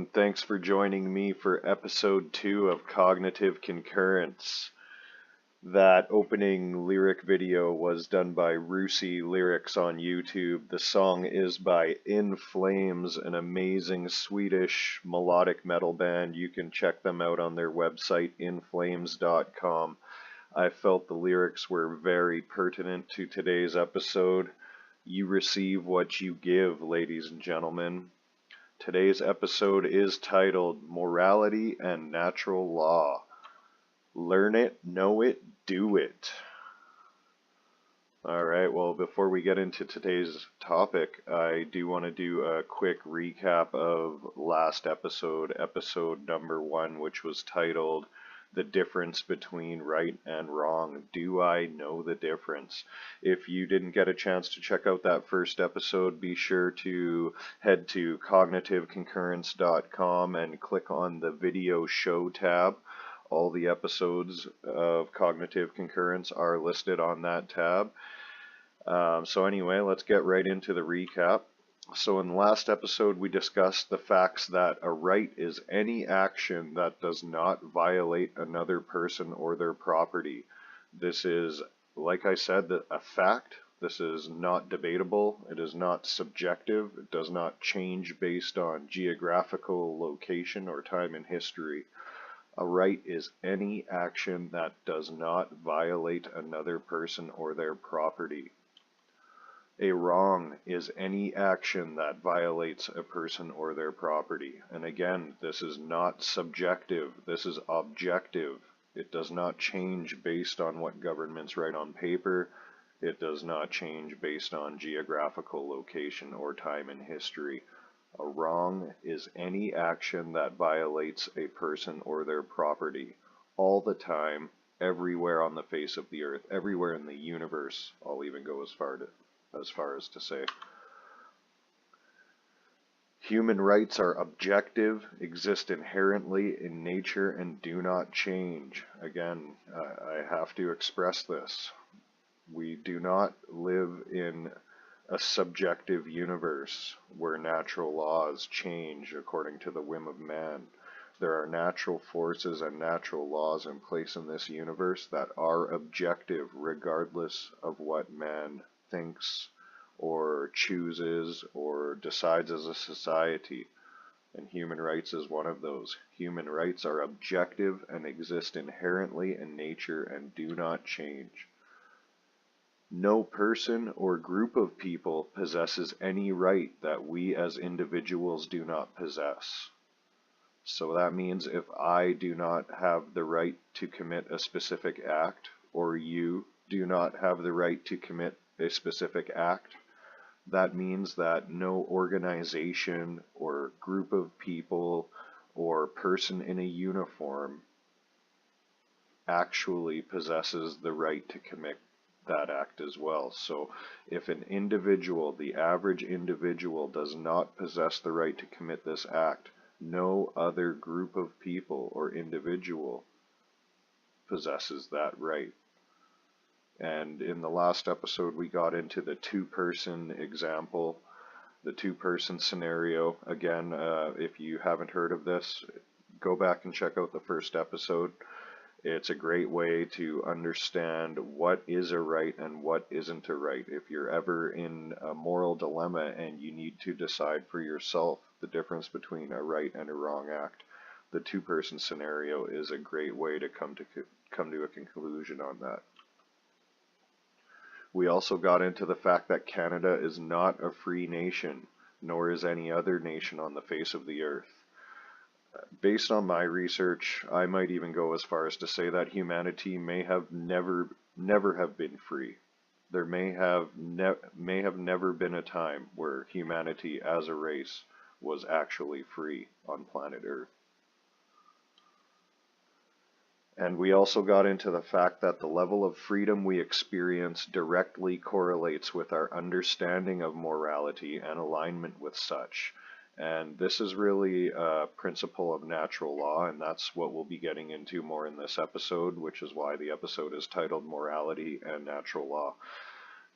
and thanks for joining me for episode 2 of Cognitive Concurrence. That opening lyric video was done by Rusi Lyrics on YouTube. The song is by In Flames, an amazing Swedish melodic metal band. You can check them out on their website, inflames.com. I felt the lyrics were very pertinent to today's episode. You receive what you give, ladies and gentlemen. Today's episode is titled Morality and Natural Law. Learn it, know it, do it. Alright, well, before we get into today's topic, I do want to do a quick recap of last episode, episode number 1, which was titled The Difference Between Right and Wrong. Do I know the difference? If you didn't get a chance to check out that first episode, be sure to head to cognitiveconcurrence.com and click on the video show tab. All the episodes of Cognitive Concurrence are listed on that tab. So anyway, let's get right into the recap. So in the last episode, we discussed the facts that a right is any action that does not violate another person or their property. This is, like I said, a fact. This is not debatable. It is not subjective. It does not change based on geographical location or time in history. A right is any action that does not violate another person or their property. A wrong is any action that violates a person or their property. And again, this is not subjective, this is objective. It does not change based on what governments write on paper. It does not change based on geographical location or time in history. A wrong is any action that violates a person or their property, all the time, everywhere on the face of the earth, everywhere in the universe. I'll even go as far as to say. Human rights are objective, exist inherently in nature, and do not change. Again, I have to express this. We do not live in a subjective universe where natural laws change according to the whim of man. There are natural forces and natural laws in place in this universe that are objective regardless of what man thinks or chooses or decides as a society. And human rights is one of those. Human rights are objective and exist inherently in nature and do not change. No person or group of people possesses any right that we as individuals do not possess. So that means if I do not have the right to commit a specific act, or you do not have the right to commit a specific act, that means that no organization or group of people or person in a uniform actually possesses the right to commit that act as well. So if an individual, the average individual, does not possess the right to commit this act, no other group of people or individual possesses that right. And in the last episode, we got into the two-person example, the two-person scenario. Again, if you haven't heard of this, go back and check out the first episode. It's a great way to understand what is a right and what isn't a right. If you're ever in a moral dilemma and you need to decide for yourself the difference between a right and a wrong act, the two-person scenario is a great way to come to a conclusion on that. We also got into the fact that Canada is not a free nation, nor is any other nation on the face of the earth. Based on my research, I might even go as far as to say that humanity may have never have been free. There may have never been a time where humanity as a race was actually free on planet Earth. And we also got into the fact that the level of freedom we experience directly correlates with our understanding of morality and alignment with such. And this is really a principle of natural law, and that's what we'll be getting into more in this episode, which is why the episode is titled Morality and Natural Law.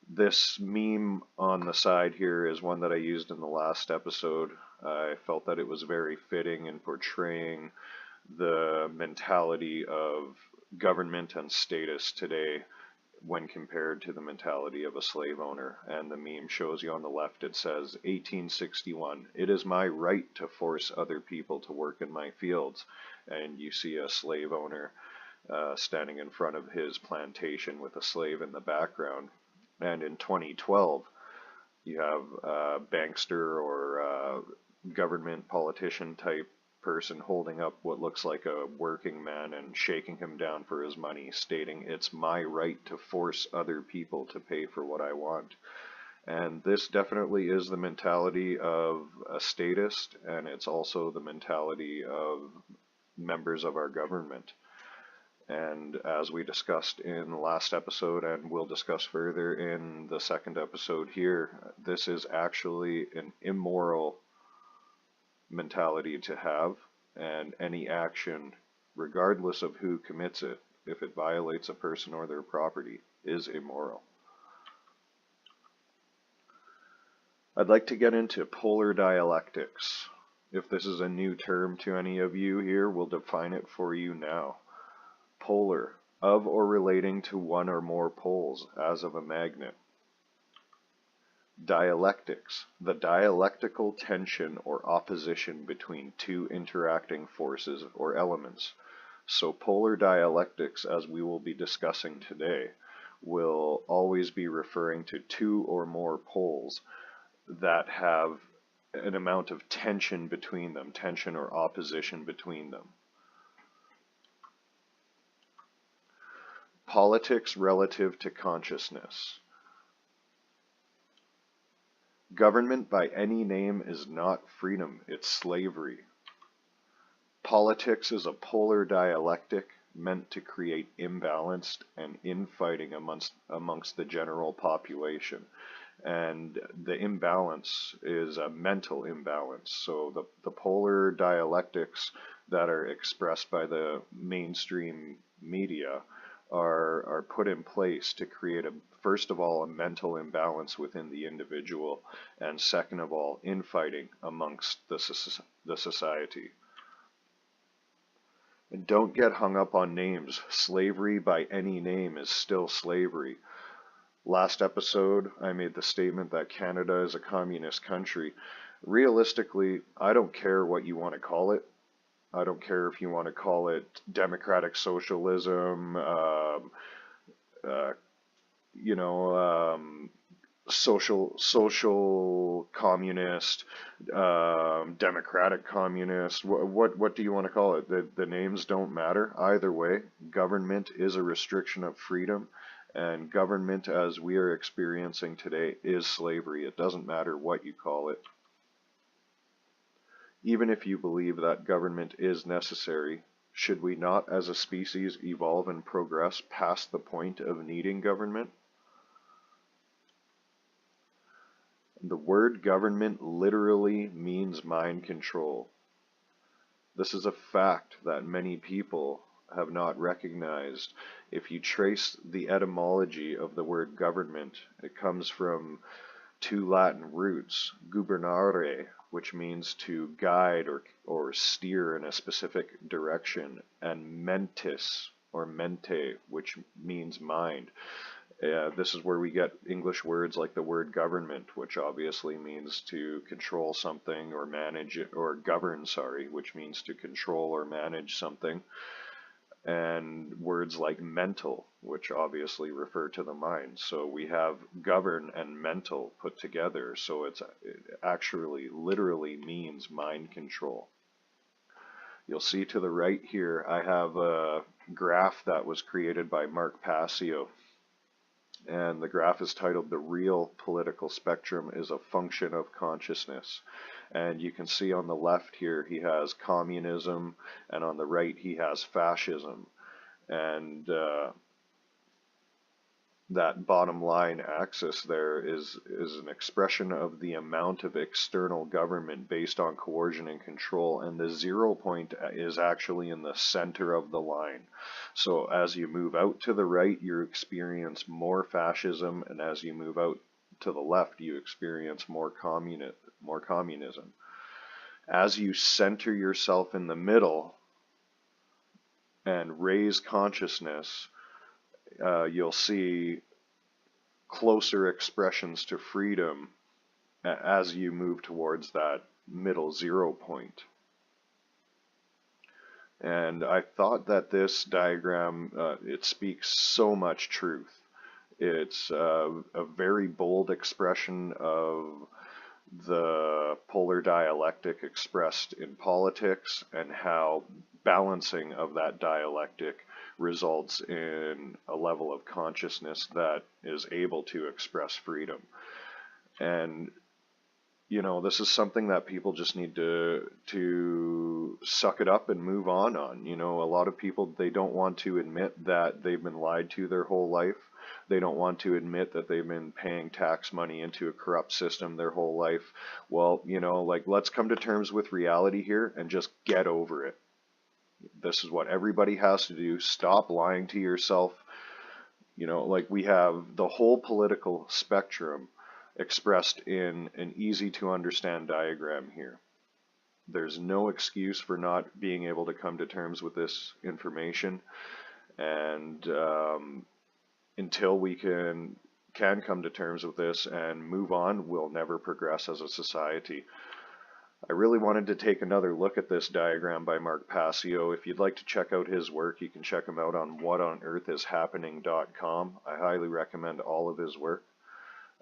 This meme on the side here is one that I used in the last episode. I felt that it was very fitting in portraying the mentality of government and status today when compared to the mentality of a slave owner. And the meme shows you on the left, it says 1861, "It is my right to force other people to work in my fields." And you see a slave owner standing in front of his plantation with a slave in the background. And in 2012, you have a bankster or government politician type person holding up what looks like a working man and shaking him down for his money, stating, "It's my right to force other people to pay for what I want." And this definitely is the mentality of a statist, and it's also the mentality of members of our government. And as we discussed in the last episode, and we'll discuss further in the second episode here, this is actually an immoral mentality to have, and any action, regardless of who commits it, if it violates a person or their property, is immoral. I'd like to get into polar dialectics. If this is a new term to any of you here, we'll define it for you now. Polar, of or relating to one or more poles, as of a magnet. Dialectics, the dialectical tension or opposition between two interacting forces or elements. So polar dialectics, as we will be discussing today, will always be referring to two or more poles that have an amount of tension between them, tension or opposition between them. Politics relative to consciousness. Government by any name is not freedom, it's slavery. Politics is a polar dialectic meant to create imbalance and infighting amongst the general population. And the imbalance is a mental imbalance. So the polar dialectics that are expressed by the mainstream media are put in place to create, first of all, a mental imbalance within the individual, and second of all, infighting amongst the society. And don't get hung up on names. Slavery by any name is still slavery. Last episode, I made the statement that Canada is a communist country. Realistically, I don't care what you want to call it. I don't care if you want to call it democratic socialism, social communist, democratic communist. What do you want to call it? The names don't matter. Either way, government is a restriction of freedom, and government, as we are experiencing today, is slavery. It doesn't matter what you call it. Even if you believe that government is necessary, should we not as a species evolve and progress past the point of needing government? The word government literally means mind control. This is a fact that many people have not recognized. If you trace the etymology of the word government, it comes from two Latin roots, gubernare, which means to guide or steer in a specific direction, and mentis, or mente, which means mind. This is where we get English words like the word government, which obviously means to control something or manage it, or govern, which means to control or manage something. And words like mental, which obviously refer to the mind. So we have govern and mental put together, so it actually literally means mind control. You'll see to the right here, I have a graph that was created by Mark Passio, and the graph is titled "The Real Political Spectrum is a Function of Consciousness." And you can see on the left here he has communism, and on the right he has fascism. And that bottom line axis there is an expression of the amount of external government based on coercion and control, and the 0 point is actually in the center of the line. So as you move out to the right, you experience more fascism, and as you move out to the left, you experience more communism. As you center yourself in the middle and raise consciousness, you'll see closer expressions to freedom as you move towards that middle 0 point. And I thought that this diagram, it speaks so much truth. It's a very bold expression of the polar dialectic expressed in politics, and how balancing of that dialectic results in a level of consciousness that is able to express freedom. And you know, this is something that people just need to suck it up and move on. You know, a lot of people, they don't want to admit that they've been lied to their whole life. They don't want to admit that they've been paying tax money into a corrupt system their whole life. Well, you know, like, let's come to terms with reality here and just get over it. This is what everybody has to do. Stop lying to yourself. You know, like, we have the whole political spectrum expressed in an easy to understand diagram here. There's no excuse for not being able to come to terms with this information, and until we can come to terms with this and move on, we'll never progress as a society. I really wanted to take another look at this diagram by Mark Passio. If you'd like to check out his work, you can check him out on whatonearthishappening.com. I highly recommend all of his work.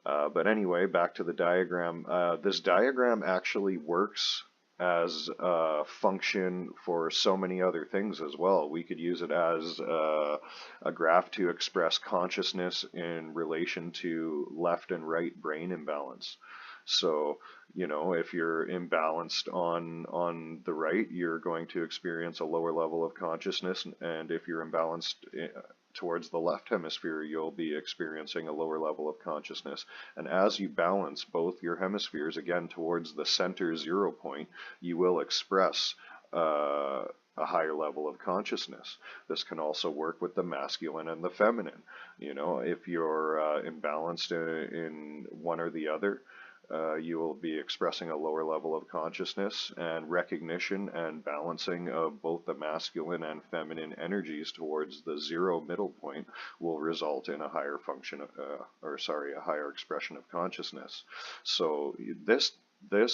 But anyway, back to the diagram. This diagram actually works as a function for so many other things as well. We could use it as a graph to express consciousness in relation to left and right brain imbalance. So, you know, if you're imbalanced on the right, you're going to experience a lower level of consciousness, and if you're imbalanced towards the left hemisphere, you'll be experiencing a lower level of consciousness. And as you balance both your hemispheres again towards the center 0 point, you will express a higher level of consciousness. This can also work with the masculine and the feminine. You know, if you're imbalanced in one or the other, you will be expressing a lower level of consciousness, and recognition and balancing of both the masculine and feminine energies towards the 0 middle point will result in a higher function, a higher expression of consciousness. So this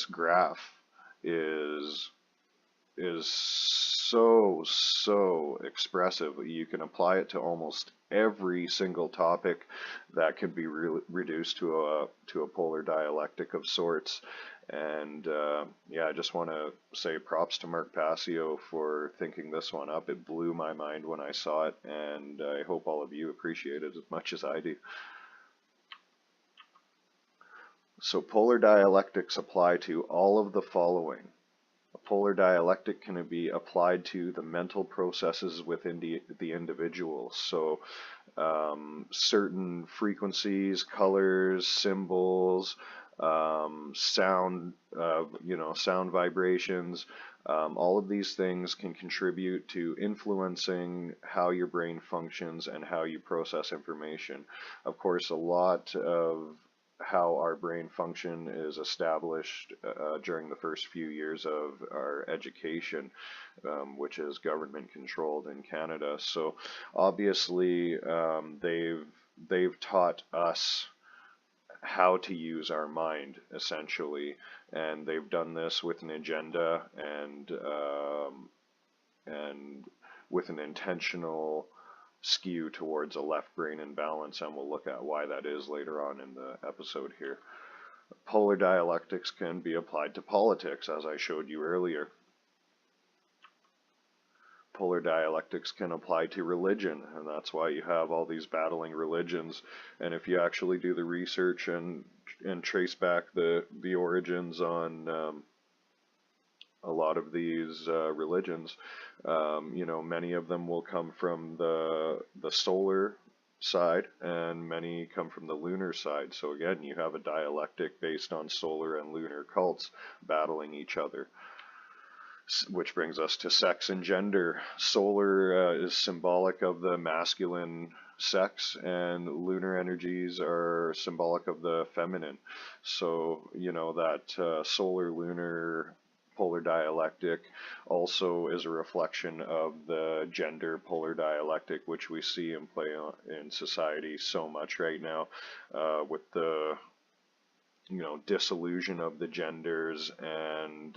graph is so expressive. You can apply it to almost every single topic that can be reduced to a polar dialectic of sorts. And yeah, I just want to say props to Mark Passio for thinking this one up. It blew my mind when I saw it, and I hope all of you appreciate it as much as I do. So polar dialectics apply to all of the following. A polar dialectic can be applied to the mental processes within the individual. So certain frequencies, colors, symbols, sound, sound vibrations, all of these things can contribute to influencing how your brain functions and how you process information. Of course, a lot of how our brain function is established during the first few years of our education, which is government controlled in Canada. So obviously they've taught us how to use our mind, essentially, and they've done this with an agenda and with an intentional skew towards a left brain imbalance, and we'll look at why that is later on in the episode here. Polar dialectics can be applied to politics, as I showed you earlier. Polar dialectics can apply to religion, and that's why you have all these battling religions. And if you actually do the research and trace back the origins on a lot of these religions, you know, many of them will come from the solar side, and many come from the lunar side. So again, you have a dialectic based on solar and lunar cults battling each other, which brings us to sex and gender. Solar is symbolic of the masculine sex, and lunar energies are symbolic of the feminine. So, you know, that solar lunar polar dialectic also is a reflection of the gender polar dialectic, which we see in play in society so much right now, with the, you know, disillusion of the genders and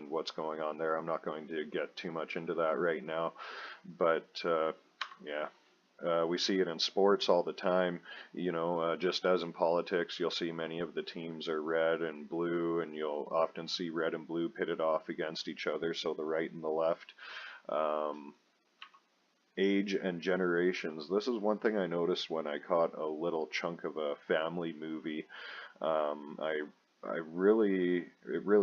what's going on there. I'm not going to get too much into that right now, but yeah. We see it in sports all the time, you know, just as in politics, you'll see many of the teams are red and blue, and you'll often see red and blue pitted off against each other, so the right and the left. Age and generations. This is one thing I noticed when I caught a little chunk of a family movie. It really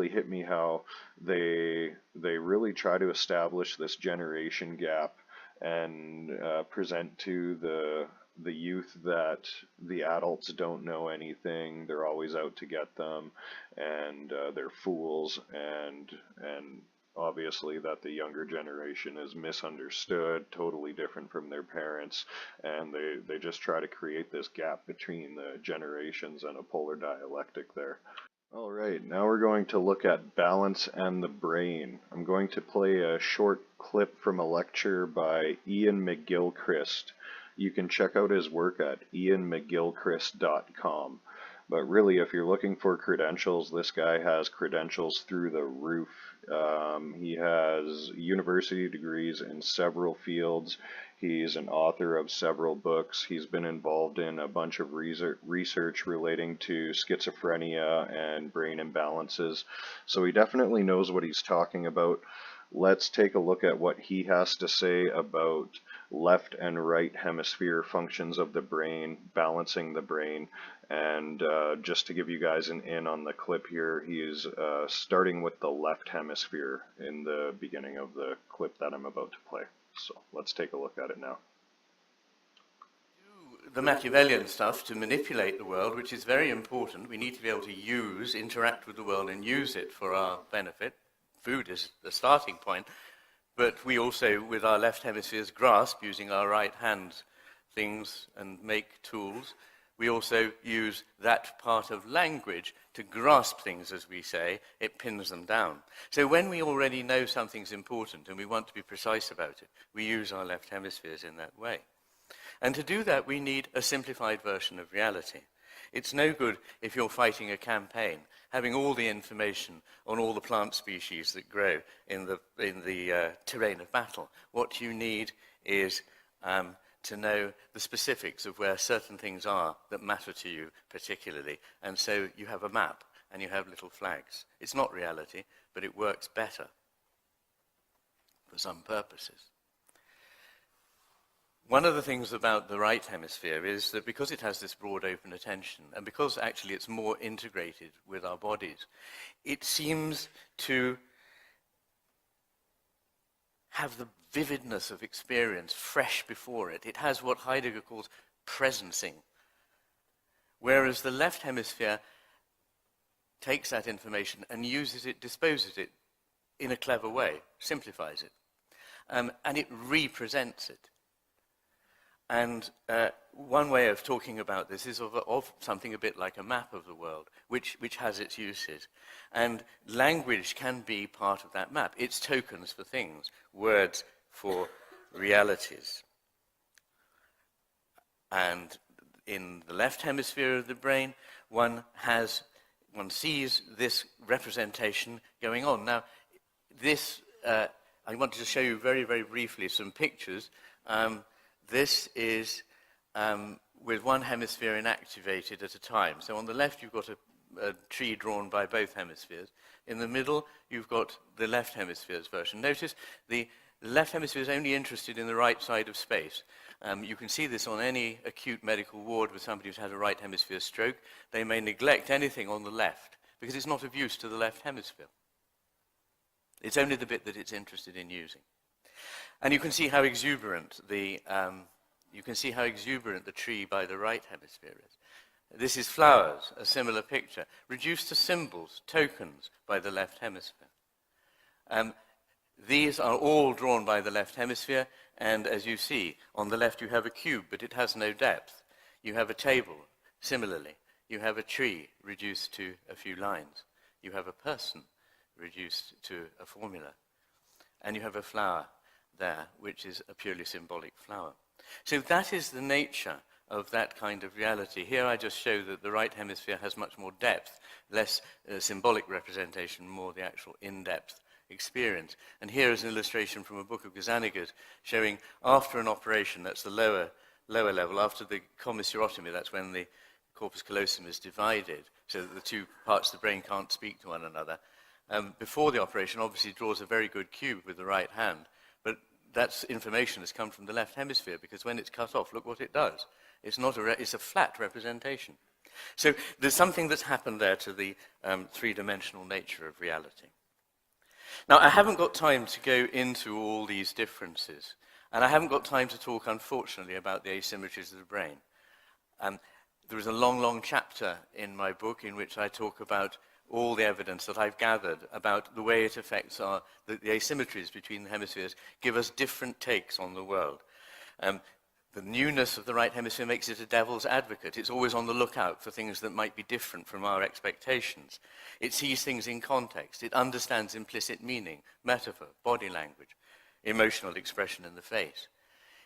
hit me how they really try to establish this generation gap and present to the youth that the adults don't know anything. They're always out to get them, and they're fools, and obviously that the younger generation is misunderstood, totally different from their parents, and they just try to create this gap between the generations and a polar dialectic there. All right, now we're going to look at balance and the brain. I'm going to play a short clip from a lecture by Iain McGilchrist. You can check out his work at iainmcgilchrist.com. But really, if you're looking for credentials, this guy has credentials through the roof. He has university degrees in several fields. He's an author of several books. He's been involved in a bunch of research relating to schizophrenia and brain imbalances. So he definitely knows what he's talking about. Let's take a look at what he has to say about left and right hemisphere functions of the brain, balancing the brain. And just to give you guys an in on the clip here, he is starting with the left hemisphere in the beginning of the clip that I'm about to play. So let's take a look at it now. The Machiavellian stuff to manipulate the world, which is very important. We need to be able to interact with the world and use it for our benefit. Food is the starting point, but we also, with our left hemispheres, grasp using our right hand things and make tools. We also use that part of language to grasp things, as we say. It pins them down. So when we already know something's important and we want to be precise about it, we use our left hemispheres in that way. And to do that, we need a simplified version of reality. It's no good if you're fighting a campaign, having all the information on all the plant species that grow in the terrain of battle. What you need is to know the specifics of where certain things are that matter to you particularly. And so you have a map and you have little flags. It's not reality, but it works better for some purposes. One of the things about the right hemisphere is that because it has this broad open attention, and because actually it's more integrated with our bodies, it seems to have the vividness of experience fresh before it. It has what Heidegger calls presencing. Whereas the left hemisphere takes that information and uses it, disposes it in a clever way, simplifies it, and it represents it. And one way of talking about this is of something a bit like a map of the world, which has its uses. And language can be part of that map. It's tokens for things, words for realities. And in the left hemisphere of the brain, one sees this representation going on. Now, this, I wanted to show you very, very briefly some pictures. This is with one hemisphere inactivated at a time. So on the left, you've got a tree drawn by both hemispheres. In the middle, you've got the left hemisphere's version. Notice the left hemisphere is only interested in the right side of space. You can see this on any acute medical ward with somebody who's had a right hemisphere stroke. They may neglect anything on the left because it's not of use to the left hemisphere. It's only the bit that it's interested in using. And you can see how exuberant the You can see how exuberant the tree by the right hemisphere is. This is flowers, a similar picture, reduced to symbols, tokens, by the left hemisphere. These are all drawn by the left hemisphere, and as you see, on the left you have a cube, but it has no depth. You have a table, similarly. You have a tree reduced to a few lines. You have a person reduced to a formula. And you have a flower there, which is a purely symbolic flower. So that is the nature of that kind of reality. Here I just show that the right hemisphere has much more depth, less symbolic representation, more the actual in-depth experience. And here is an illustration from a book of Gazzaniga's showing after an operation, that's the lower level, after the commissurotomy, that's when the corpus callosum is divided, so that the two parts of the brain can't speak to one another. Before the operation, obviously draws a very good cube with the right hand, but that information has come from the left hemisphere, because when it's cut off, look what it does. It's a flat representation. So there's something that's happened there to the three-dimensional nature of reality. Now, I haven't got time to go into all these differences, and I haven't got time to talk, unfortunately, about the asymmetries of the brain. There is a long, long chapter in my book in which I talk about all the evidence that I've gathered about the way it affects the asymmetries between the hemispheres give us different takes on the world. The newness of the right hemisphere makes it a devil's advocate. It's always on the lookout for things that might be different from our expectations. It sees things in context. It understands implicit meaning, metaphor, body language, emotional expression in the face.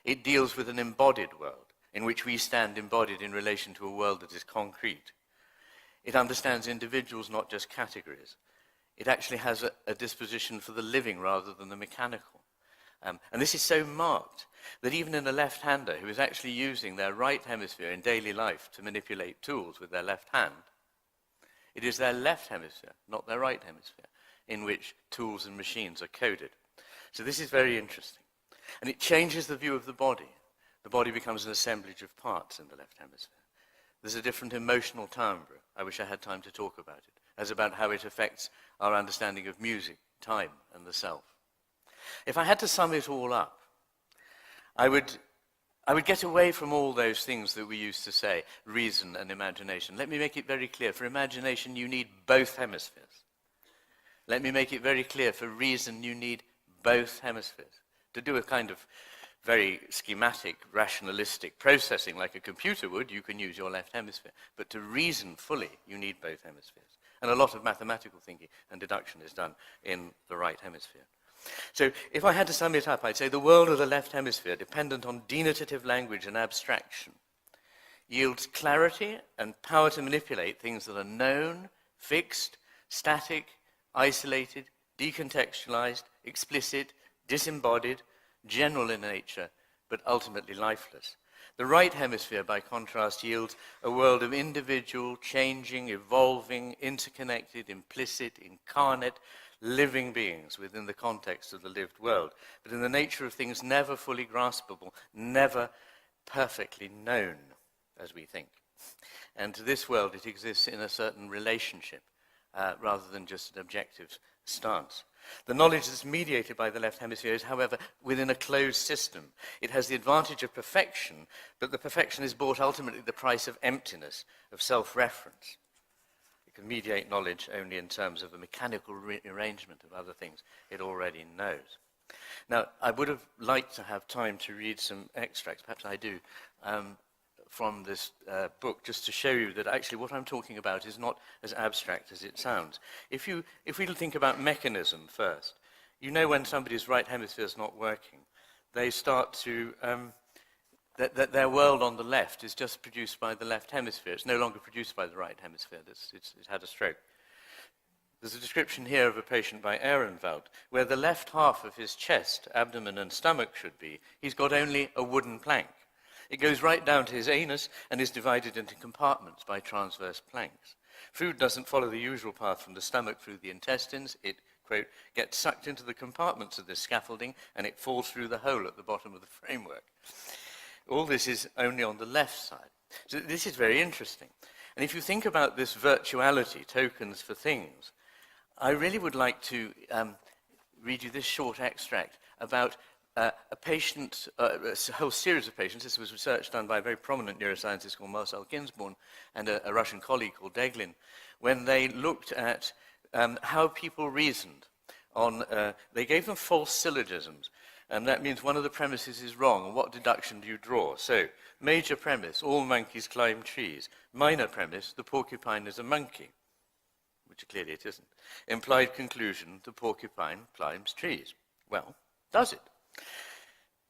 It deals with an embodied world in which we stand embodied in relation to a world that is concrete. It understands individuals, not just categories. It actually has a disposition for the living rather than the mechanical. And this is so marked that even in a left-hander who is actually using their right hemisphere in daily life to manipulate tools with their left hand, it is their left hemisphere, not their right hemisphere, in which tools and machines are coded. So this is very interesting. And it changes the view of the body. The body becomes an assemblage of parts in the left hemisphere. There's a different emotional timbre. I wish I had time to talk about it, as about how it affects our understanding of music, time, and the self. If I had to sum it all up, I would get away from all those things that we used to say, reason and imagination. Let me make it very clear. For imagination, you need both hemispheres. Let me make it very clear. For reason, you need both hemispheres. To do a kind of very schematic, rationalistic processing like a computer would, you can use your left hemisphere. But to reason fully, you need both hemispheres. And a lot of mathematical thinking and deduction is done in the right hemisphere. So if I had to sum it up, I'd say the world of the left hemisphere, dependent on denotative language and abstraction, yields clarity and power to manipulate things that are known, fixed, static, isolated, decontextualized, explicit, disembodied, general in nature, but ultimately lifeless. The right hemisphere, by contrast, yields a world of individual, changing, evolving, interconnected, implicit, incarnate, living beings within the context of the lived world, but in the nature of things never fully graspable, never perfectly known, as we think. And to this world, it exists in a certain relationship, rather than just an objective stance. The knowledge that's mediated by the left hemisphere is, however, within a closed system. It has the advantage of perfection, but the perfection is bought ultimately at the price of emptiness, of self-reference. It can mediate knowledge only in terms of a mechanical rearrangement of other things it already knows. Now, I would have liked to have time to read some extracts, perhaps I do, from this book, just to show you that actually what I'm talking about is not as abstract as it sounds. If we think about mechanism first, you know when somebody's right hemisphere is not working, they start to, that their world on the left is just produced by the left hemisphere. It's no longer produced by the right hemisphere. It's had a stroke. There's a description here of a patient by Ehrenwald, where the left half of his chest, abdomen and stomach should be, he's got only a wooden plank. It goes right down to his anus and is divided into compartments by transverse planks. Food doesn't follow the usual path from the stomach through the intestines. It, quote, gets sucked into the compartments of this scaffolding and it falls through the hole at the bottom of the framework. All this is only on the left side. So this is very interesting. And if you think about this virtuality, tokens for things, I really would like to read you this short extract about a patient, a whole series of patients, this was research done by a very prominent neuroscientist called Marcel Ginsborn and a Russian colleague called Deglin, when they looked at how people reasoned on, they gave them false syllogisms. And that means one of the premises is wrong, and what deduction do you draw? So, major premise, all monkeys climb trees. Minor premise, the porcupine is a monkey, which clearly it isn't. Implied conclusion, the porcupine climbs trees. Well, does it?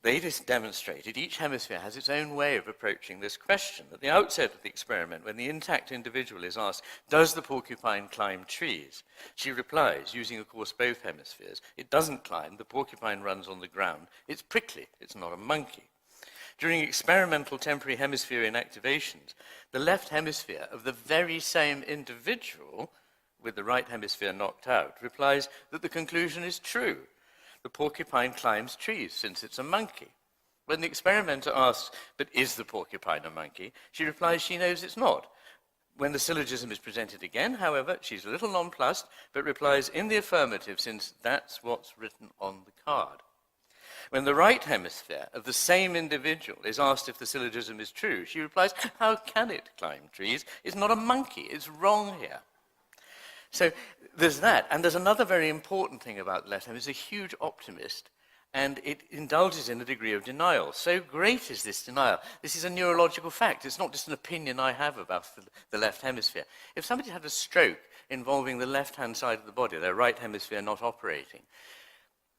They just demonstrated each hemisphere has its own way of approaching this question. At the outset of the experiment, when the intact individual is asked, does the porcupine climb trees? She replies, using, of course, both hemispheres, it doesn't climb, the porcupine runs on the ground, it's prickly, it's not a monkey. During experimental temporary hemisphere inactivations, the left hemisphere of the very same individual, with the right hemisphere knocked out, replies that the conclusion is true. The porcupine climbs trees since it's a monkey. When the experimenter asks, but is the porcupine a monkey? She replies she knows it's not. When the syllogism is presented again, however, she's a little nonplussed, but replies in the affirmative since that's what's written on the card. When the right hemisphere of the same individual is asked if the syllogism is true, she replies, how can it climb trees? It's not a monkey, it's wrong here. So there's that, and there's another very important thing about the left hemisphere. It's a huge optimist, and it indulges in a degree of denial. So great is this denial. This is a neurological fact. It's not just an opinion I have about the left hemisphere. If somebody had a stroke involving the left-hand side of the body, their right hemisphere not operating,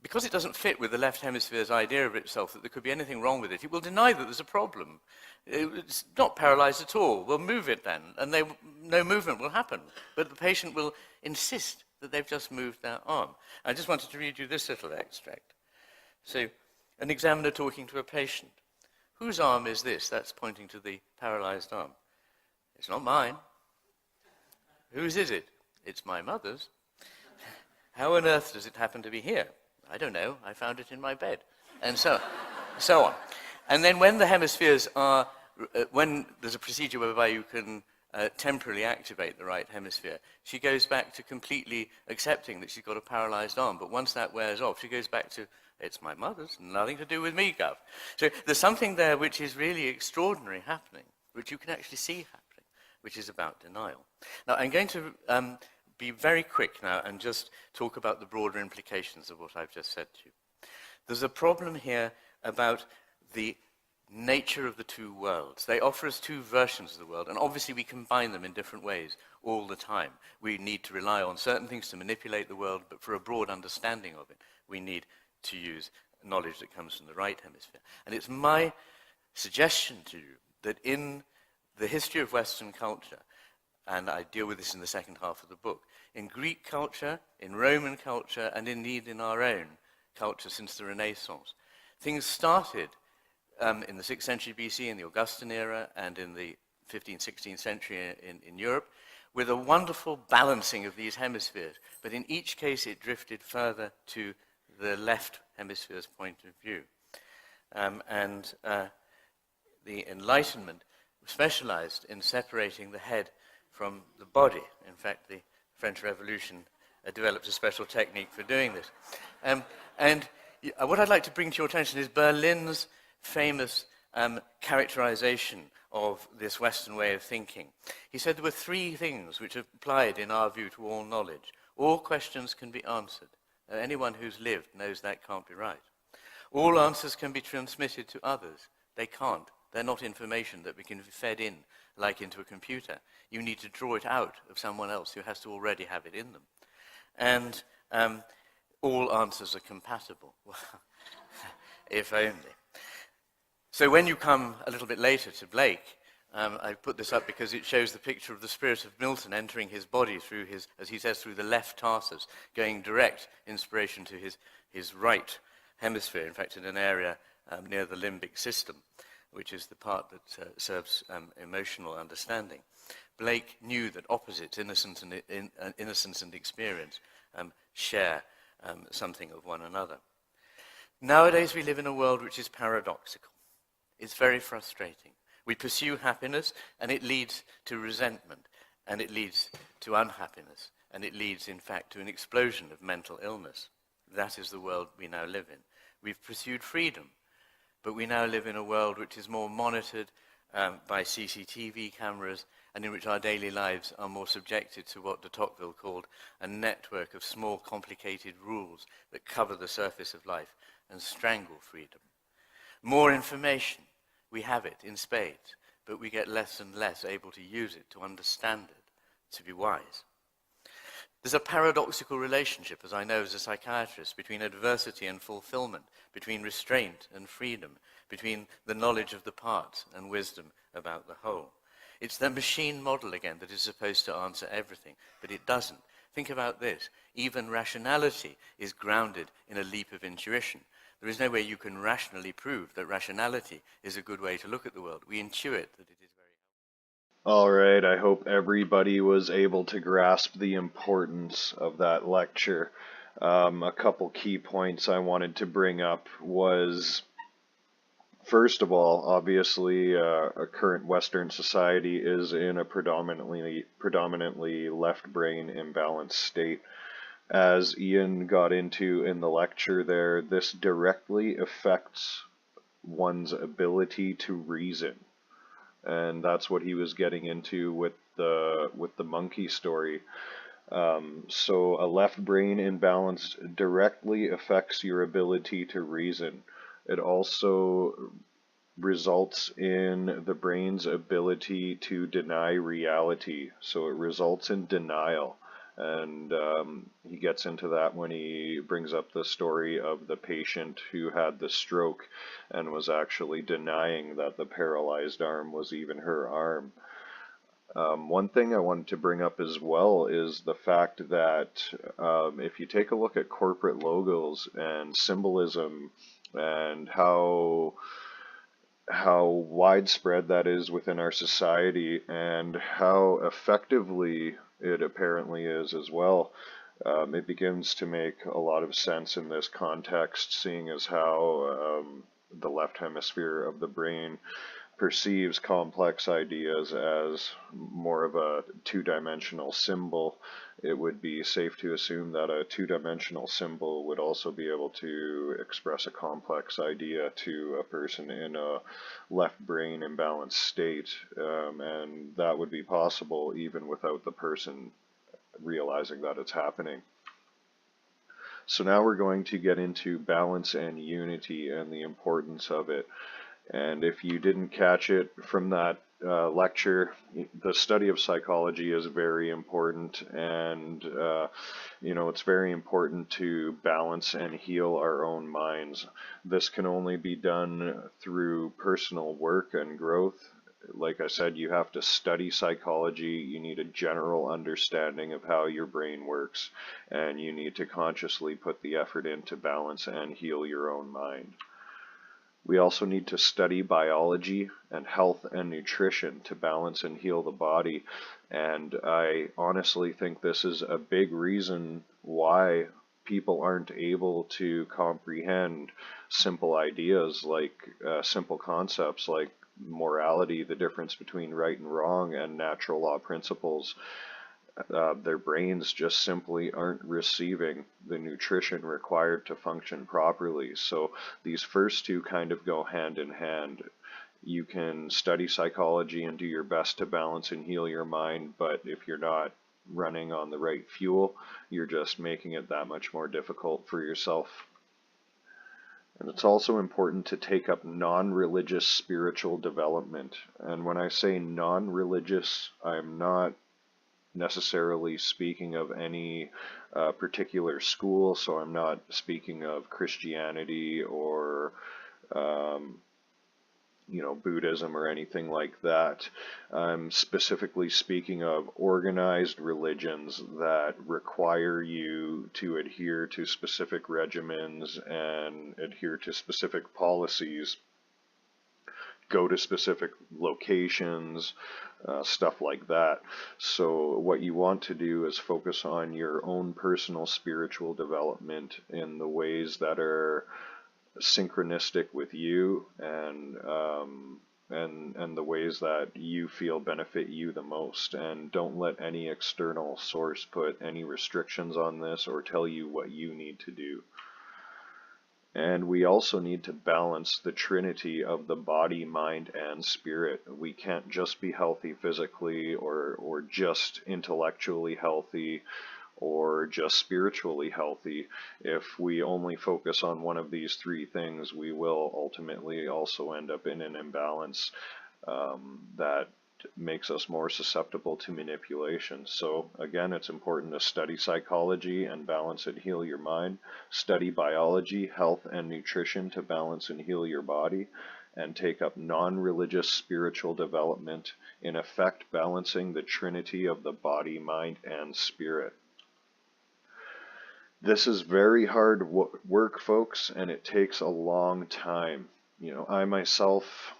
because it doesn't fit with the left hemisphere's idea of itself that there could be anything wrong with it, it will deny that there's a problem. It's not paralyzed at all. We'll move it then, and no movement will happen. But the patient will insist that they've just moved their arm. I just wanted to read you this little extract. So, an examiner talking to a patient. Whose arm is this? That's pointing to the paralyzed arm. It's not mine. Whose is it? It's my mother's. How on earth does it happen to be here? I don't know, I found it in my bed. And so on. And then when the hemispheres are, when there's a procedure whereby you can temporarily activate the right hemisphere, she goes back to completely accepting that she's got a paralyzed arm. But once that wears off, she goes back to, it's my mother's, nothing to do with me, Gov. So there's something there which is really extraordinary happening, which you can actually see happening, which is about denial. Now, I'm going to be very quick now and just talk about the broader implications of what I've just said to you. There's a problem here about the nature of the two worlds. They offer us two versions of the world, and obviously we combine them in different ways all the time. We need to rely on certain things to manipulate the world, but for a broad understanding of it, we need to use knowledge that comes from the right hemisphere. And it's my suggestion to you that in the history of Western culture, and I deal with this in the second half of the book, in Greek culture, in Roman culture, and indeed in our own culture since the Renaissance, things started in the 6th century BC, in the Augustan era, and in the 15th, 16th century in Europe, with a wonderful balancing of these hemispheres. But in each case, it drifted further to the left hemisphere's point of view. The Enlightenment specialized in separating the head from the body. In fact, the French Revolution developed a special technique for doing this. What I'd like to bring to your attention is Berlin's famous characterization of this Western way of thinking. He said there were three things which applied, in our view, to all knowledge. All questions can be answered. Anyone who's lived knows that can't be right. All answers can be transmitted to others. They can't. They're not information that can be fed in, like into a computer. You need to draw it out of someone else who has to already have it in them. And all answers are compatible. If only. So when you come a little bit later to Blake, I put this up because it shows the picture of the spirit of Milton entering his body through his, as he says, through the left tarsus, going direct inspiration to his right hemisphere, in fact, in an area near the limbic system, which is the part that serves emotional understanding. Blake knew that opposites, innocence and experience, share something of one another. Nowadays we live in a world which is paradoxical. It's very frustrating. We pursue happiness, and it leads to resentment, and it leads to unhappiness, and it leads, in fact, to an explosion of mental illness. That is the world we now live in. We've pursued freedom, but we now live in a world which is more monitored by CCTV cameras, and in which our daily lives are more subjected to what de Tocqueville called a network of small, complicated rules that cover the surface of life and strangle freedom. More information, we have it in spades, but we get less and less able to use it, to understand it, to be wise. There's a paradoxical relationship, as I know as a psychiatrist, between adversity and fulfillment, between restraint and freedom, between the knowledge of the parts and wisdom about the whole. It's the machine model, again, that is supposed to answer everything, but it doesn't. Think about this. Even rationality is grounded in a leap of intuition. There is no way you can rationally prove that rationality is a good way to look at the world. We intuit that it is very helpful. All right, I hope everybody was able to grasp the importance of that lecture. A couple key points I wanted to bring up was, first of all, obviously, a current Western society is in a predominantly left brain imbalanced state. As Iain got into in the lecture there, this directly affects one's ability to reason. And that's what he was getting into with the monkey story. So a left brain imbalance directly affects your ability to reason. It also results in the brain's ability to deny reality. So it results in denial. And he gets into that when he brings up the story of the patient who had the stroke and was actually denying that the paralyzed arm was even her arm. One thing I wanted to bring up as well is the fact that if you take a look at corporate logos and symbolism and how widespread that is within our society and how effectively it apparently is as well, it begins to make a lot of sense in this context, seeing as how the left hemisphere of the brain perceives complex ideas as more of a two-dimensional symbol. It would be safe to assume that a two-dimensional symbol would also be able to express a complex idea to a person in a left brain imbalanced state, and that would be possible even without the person realizing that it's happening. So now we're going to get into balance and unity and the importance of it. And if you didn't catch it from that lecture, the study of psychology is very important, and it's very important to balance and heal our own minds. This can only be done through personal work and growth. Like I said, you have to study psychology, you need a general understanding of how your brain works, and you need to consciously put the effort in to balance and heal your own mind. We also need to study biology and health and nutrition to balance and heal the body. And I honestly think this is a big reason why people aren't able to comprehend simple ideas like simple concepts like morality, the difference between right and wrong, and natural law principles. Their brains just simply aren't receiving the nutrition required to function properly. So these first two kind of go hand in hand. You can study psychology and do your best to balance and heal your mind, but if you're not running on the right fuel, you're just making it that much more difficult for yourself. And it's also important to take up non-religious spiritual development. And when I say non-religious, I'm not necessarily speaking of any particular school, so I'm not speaking of Christianity or Buddhism or anything like that. I'm specifically speaking of organized religions that require you to adhere to specific regimens and adhere to specific policies, go to specific locations, stuff like that. So what you want to do is focus on your own personal spiritual development in the ways that are synchronistic with you and and the ways that you feel benefit you the most, and don't let any external source put any restrictions on this or tell you what you need to do. And we also need to balance the trinity of the body, mind, and spirit. We can't just be healthy physically or just intellectually healthy or just spiritually healthy. If we only focus on one of these three things, we will ultimately also end up in an imbalance that makes us more susceptible to manipulation. So again, it's important to study psychology and balance and heal your mind, study biology, health, and nutrition to balance and heal your body, and take up non-religious spiritual development, in effect balancing the trinity of the body, mind, and spirit. This is very hard work, folks, and it takes a long time. You know, I myself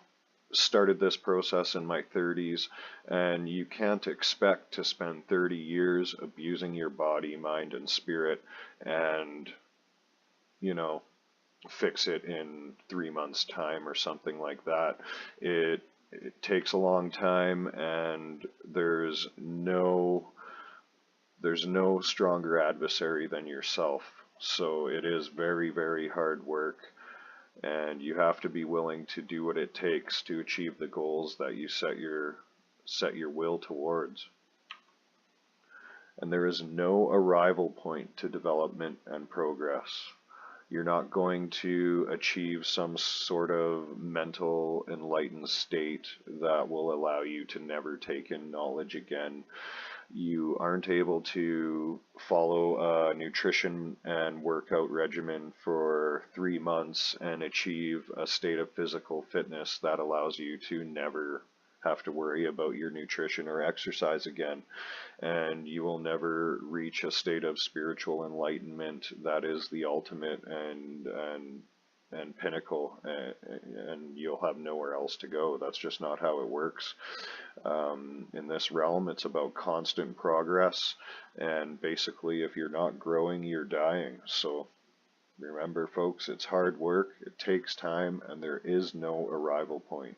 started this process in my 30s, and you can't expect to spend 30 years abusing your body, mind, and spirit and, you know, fix it in 3 months' time or something like that. It takes a long time, and there's no stronger adversary than yourself. So it is very, very hard work. And you have to be willing to do what it takes to achieve the goals that you set your will towards. And there is no arrival point to development and progress. You're not going to achieve some sort of mental enlightened state that will allow you to never take in knowledge again. You aren't able to follow a nutrition and workout regimen for 3 months and achieve a state of physical fitness that allows you to never have to worry about your nutrition or exercise again. And you will never reach a state of spiritual enlightenment that is the ultimate and pinnacle, and you'll have nowhere else to go. That's just not how it works. In this realm, it's about constant progress, and basically if you're not growing, you're dying. So remember, folks, it's hard work, it takes time, and there is no arrival point.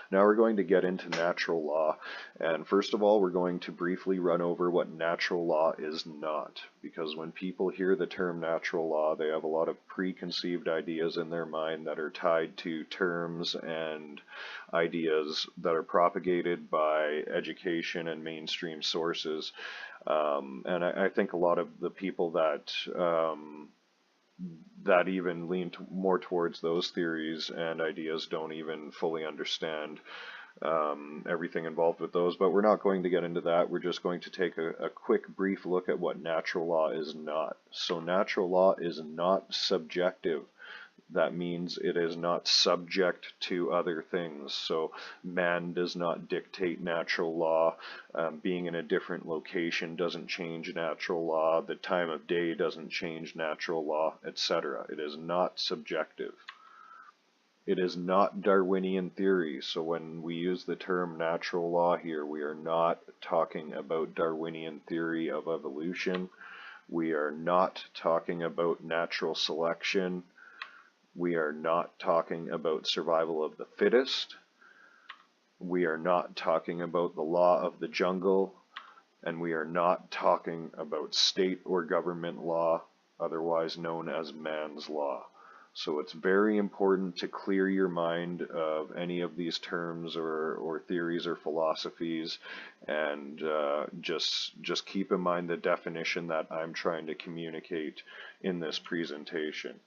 Now we're going to get into natural law, and first of all, we're going to briefly run over what natural law is not, because when people hear the term natural law, they have a lot of preconceived ideas in their mind that are tied to terms and ideas that are propagated by education and mainstream sources. And I think a lot of the people that even lean more towards those theories and ideas don't even fully understand everything involved with those. But we're not going to get into that. We're just going to take a quick, brief look at what natural law is not. So natural law is not subjective. That means it is not subject to other things. So man does not dictate natural law. Being in a different location doesn't change natural law. The time of day doesn't change natural law, etc. It is not subjective. It is not Darwinian theory. So when we use the term natural law here, we are not talking about Darwinian theory of evolution. We are not talking about natural selection. We are not talking about survival of the fittest. We are not talking about the law of the jungle. And we are not talking about state or government law, otherwise known as man's law. So it's very important to clear your mind of any of these terms or theories or philosophies, and just keep in mind the definition that I'm trying to communicate in this presentation.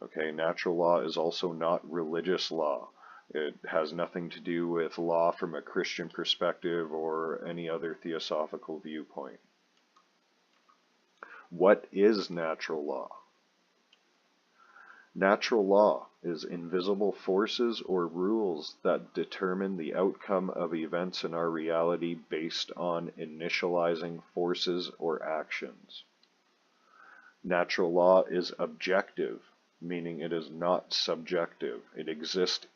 Okay, natural law is also not religious law. It has nothing to do with law from a Christian perspective or any other theosophical viewpoint. What is natural law? Natural law is invisible forces or rules that determine the outcome of events in our reality based on initializing forces or actions. Natural law is objective, meaning it is not subjective. It exists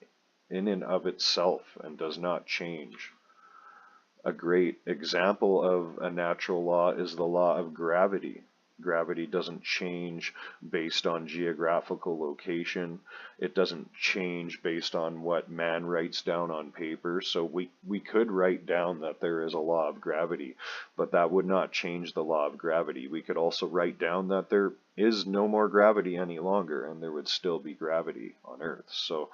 in and of itself and does not change. A great example of a natural law is the law of gravity. Gravity doesn't change based on geographical location. It doesn't change based on what man writes down on paper. So we could write down that there is a law of gravity, but that would not change the law of gravity. We could also write down that there is no more gravity any longer, and there would still be gravity on Earth. So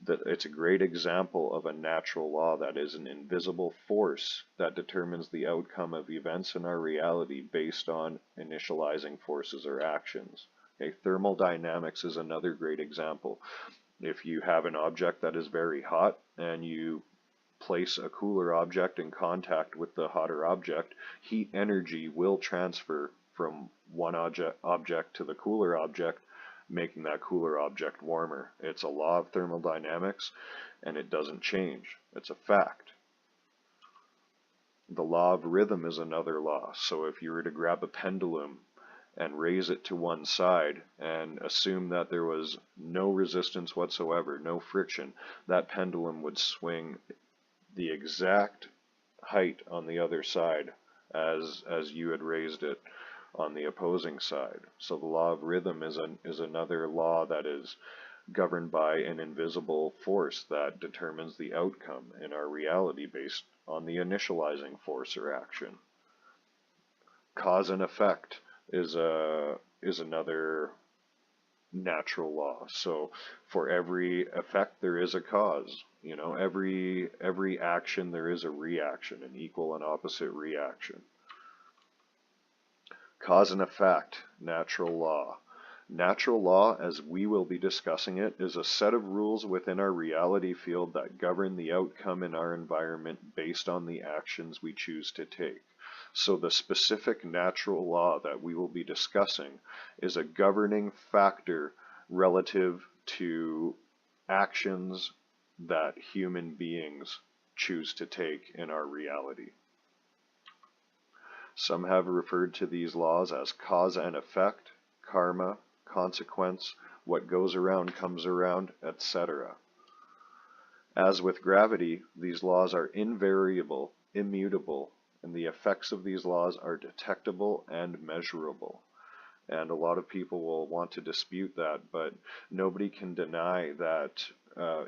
that it's a great example of a natural law that is an invisible force that determines the outcome of events in our reality based on initializing forces or actions. Okay, thermodynamics is another great example. If you have an object that is very hot and you place a cooler object in contact with the hotter object, heat energy will transfer from one object to the cooler object, making that cooler object warmer. It's a law of thermodynamics, and it doesn't change. It's a fact. The law of rhythm is another law. So if you were to grab a pendulum and raise it to one side and assume that there was no resistance whatsoever, no friction, that pendulum would swing the exact height on the other side as you had raised it on the opposing side. So the law of rhythm is another law that is governed by an invisible force that determines the outcome in our reality based on the initializing force or action. Cause and effect is another natural law. So for every effect there is a cause. You know, every action there is a reaction, an equal and opposite reaction. Cause and effect, natural law. Natural law, as we will be discussing it, is a set of rules within our reality field that govern the outcome in our environment based on the actions we choose to take. So the specific natural law that we will be discussing is a governing factor relative to actions that human beings choose to take in our reality. Some have referred to these laws as cause and effect, karma, consequence, what goes around comes around, etc. As with gravity, these laws are invariable, immutable, and the effects of these laws are detectable and measurable. And a lot of people will want to dispute that, but nobody can deny that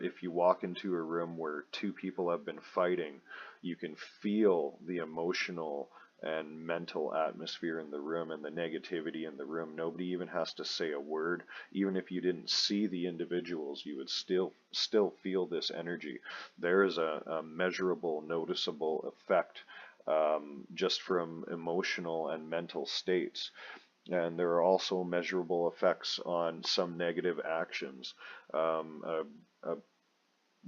if you walk into a room where two people have been fighting, you can feel the emotional and mental atmosphere in the room and the negativity in the room. Nobody even has to say a word. Even if you didn't see the individuals, you would still feel this energy. There is a measurable, noticeable effect just from emotional and mental states. And there are also measurable effects on some negative actions. A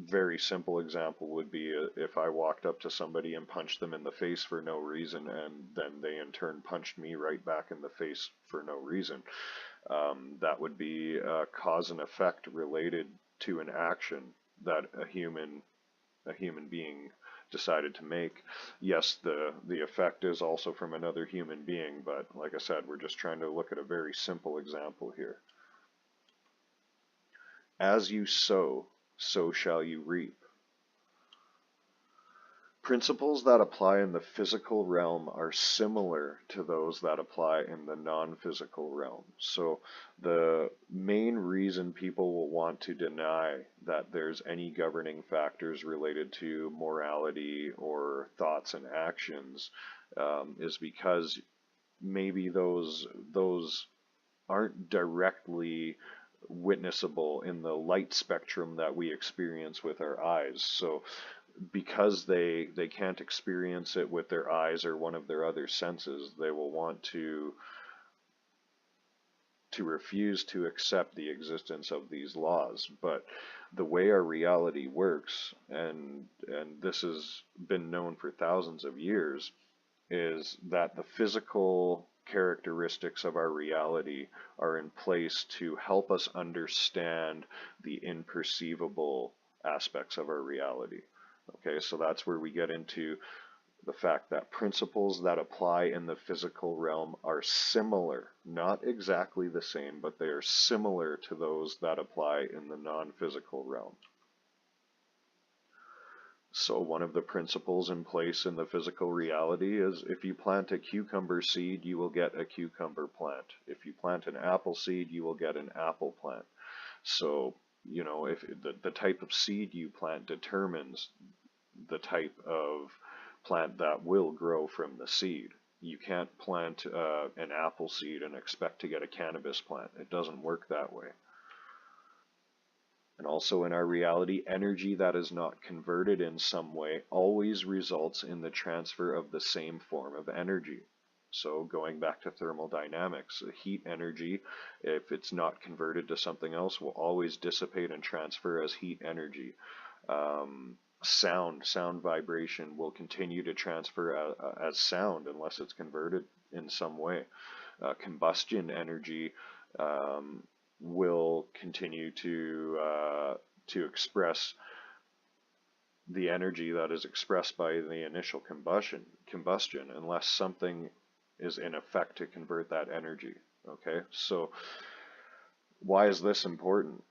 very simple example would be if I walked up to somebody and punched them in the face for no reason, and then they in turn punched me right back in the face for no reason. That would be a cause and effect related to an action that a human being decided to make. Yes, the effect is also from another human being, but like I said, we're just trying to look at a very simple example here. As you sow, so shall you reap. Principles that apply in the physical realm are similar to those that apply in the non-physical realm. So the main reason people will want to deny that there's any governing factors related to morality or thoughts and actions is because maybe those aren't directly witnessable in the light spectrum that we experience with our eyes. So because they can't experience it with their eyes or one of their other senses, they will want to refuse to accept the existence of these laws. But the way our reality works, and this has been known for thousands of years, is that the physical characteristics of our reality are in place to help us understand the imperceivable aspects of our reality. Okay, so that's where we get into the fact that principles that apply in the physical realm are similar, not exactly the same, but they are similar to those that apply in the non-physical realm. So one of the principles in place in the physical reality is if you plant a cucumber seed, you will get a cucumber plant. If you plant an apple seed, you will get an apple plant. So, you know, if the type of seed you plant determines the type of plant that will grow from the seed. You can't plant an apple seed and expect to get a cannabis plant. It doesn't work that way. And also in our reality, energy that is not converted in some way always results in the transfer of the same form of energy. So going back to thermodynamics, heat energy, if it's not converted to something else, will always dissipate and transfer as heat energy. Sound vibration will continue to transfer as sound unless it's converted in some way. Combustion energy will continue to express the energy that is expressed by the initial combustion unless something is in effect to convert that energy. Okay, so why is this important?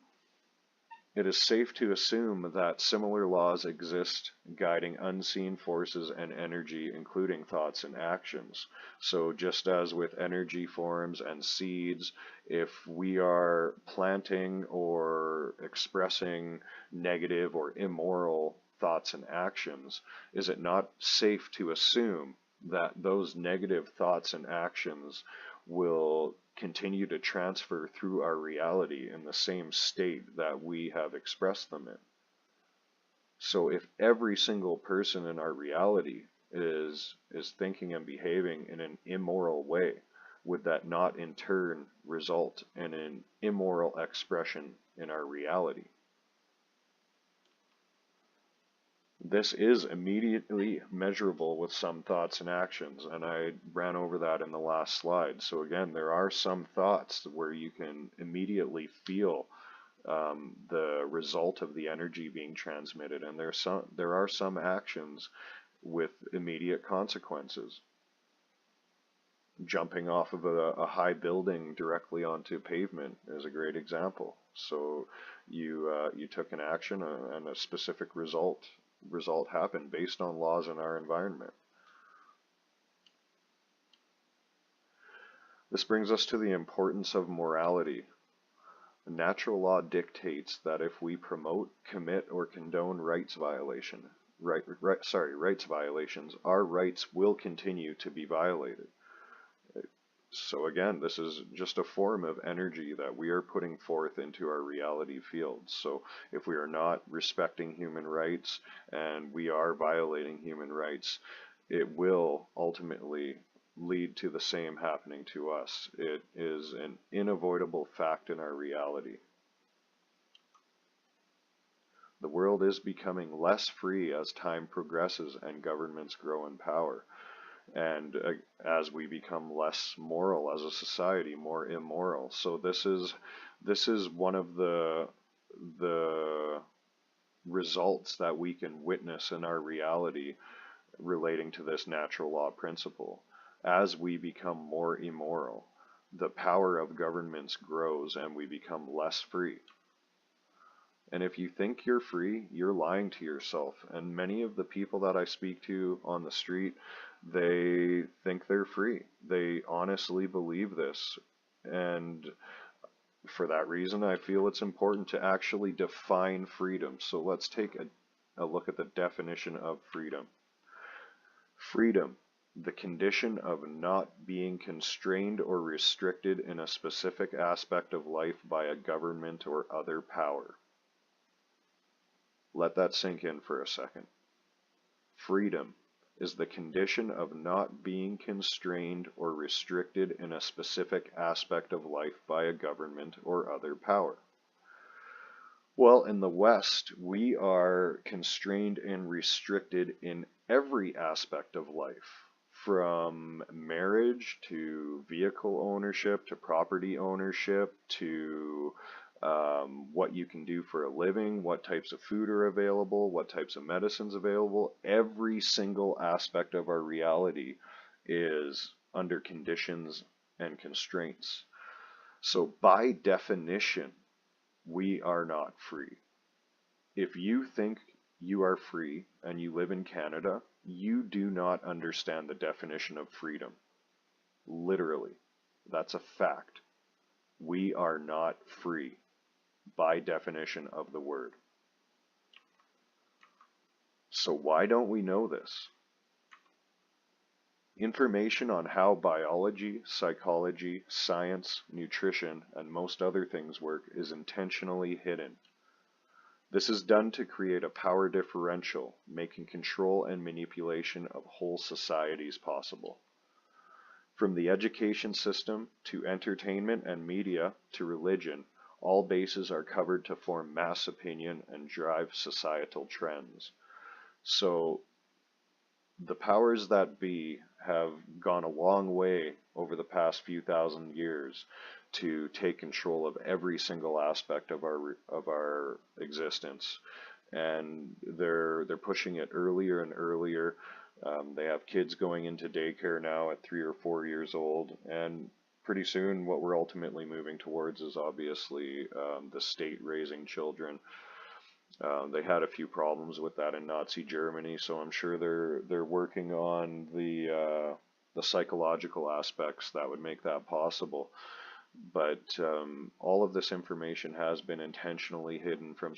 It is safe to assume that similar laws exist guiding unseen forces and energy, including thoughts and actions. So just as with energy forms and seeds, if we are planting or expressing negative or immoral thoughts and actions, is it not safe to assume that those negative thoughts and actions will continue to transfer through our reality in the same state that we have expressed them in? So if every single person in our reality is thinking and behaving in an immoral way, would that not in turn result in an immoral expression in our reality? This is immediately measurable with some thoughts and actions, and I ran over that in the last slide. So again, there are some thoughts where you can immediately feel the result of the energy being transmitted, and there are some actions with immediate consequences. Jumping off of a high building directly onto pavement is a great example. So you took an action and a specific result happened based on laws in our environment. This brings us to the importance of morality. Natural law dictates that if we promote, commit, or condone rights violations, our rights will continue to be violated. So again, this is just a form of energy that we are putting forth into our reality field. So if we are not respecting human rights and we are violating human rights, it will ultimately lead to the same happening to us. It is an unavoidable fact in our reality. The world is becoming less free as time progresses and governments grow in power. And as we become less moral as a society, more immoral. So this is one of the results that we can witness in our reality relating to this natural law principle. As we become more immoral, the power of governments grows and we become less free. And if you think you're free, you're lying to yourself. And many of the people that I speak to on the street, they think they're free. They honestly believe this. And for that reason, I feel it's important to actually define freedom. So let's take a look at the definition of freedom. Freedom, the condition of not being constrained or restricted in a specific aspect of life by a government or other power. Let that sink in for a second. Freedom is the condition of not being constrained or restricted in a specific aspect of life by a government or other power. Well, in the West, we are constrained and restricted in every aspect of life, from marriage to vehicle ownership to property ownership to what you can do for a living, what types of food are available, what types of medicines available. Every single aspect of our reality is under conditions and constraints. So by definition, we are not free. If you think you are free and you live in Canada, you do not understand the definition of freedom. Literally. That's a fact. We are not free by definition of the word. So why don't we know this? Information on how biology, psychology, science, nutrition, and most other things work is intentionally hidden. This is done to create a power differential, making control and manipulation of whole societies possible. From the education system to entertainment and media to religion, all bases are covered to form mass opinion and drive societal trends. So the powers that be have gone a long way over the past few thousand years to take control of every single aspect of our existence, and they're pushing it earlier and earlier. They have kids going into daycare now at 3 or 4 years old, and pretty soon what we're ultimately moving towards is obviously the state raising children. They had a few problems with that in Nazi Germany, so I'm sure they're working on the psychological aspects that would make that possible. But all of this information has been intentionally hidden from